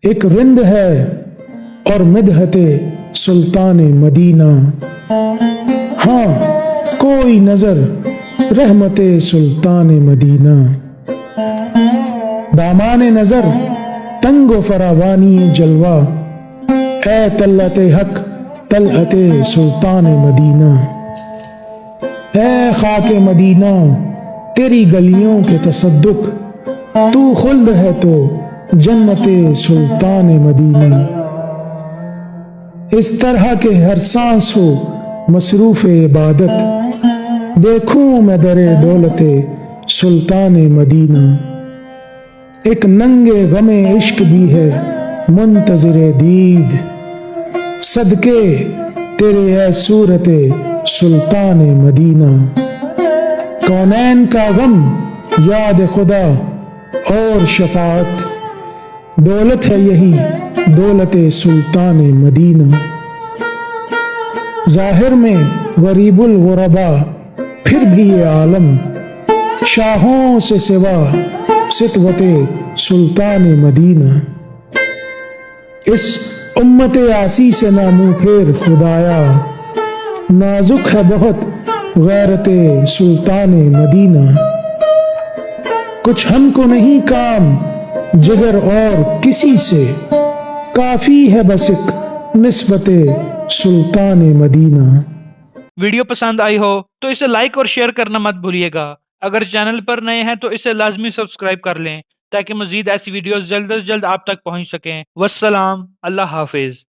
ایک رند ہے اور مدحت سلطان مدینہ، ہاں کوئی نظر رحمت سلطان مدینہ، دامان نظر تنگ و فراوانی جلوہ، اے طلعت حق طلعت سلطان مدینہ، اے خاک مدینہ تیری گلیوں کے تصدق، تو خلد ہے تو جنت سلطان مدینہ، اس طرح کے ہر سانس ہو مصروف عبادت، دیکھوں میں در دولت سلطان مدینہ، ایک ننگے غم عشق بھی ہے منتظر دید، صدقے تیرے اے صورت سلطان مدینہ، کونین کا غم یاد خدا اور شفاعت، دولت ہے یہی دولت سلطان مدینہ، ظاہر میں غریب الغربا پھر بھی یہ عالم، شاہوں سے سوا سطوت سلطان مدینہ، اس امت عاصی سے نہ منہ پھیر خدایا، نازک ہے بہت غیرت سلطان مدینہ، کچھ ہم کو نہیں کام جگر اور کسی سے، کافی ہے بس ایک نسبت سلطان مدینہ۔ ویڈیو پسند آئی ہو تو اسے لائک اور شیئر کرنا مت بھولیے گا۔ اگر چینل پر نئے ہیں تو اسے لازمی سبسکرائب کر لیں تاکہ مزید ایسی ویڈیوز جلد از جلد آپ تک پہنچ سکیں۔ والسلام، اللہ حافظ۔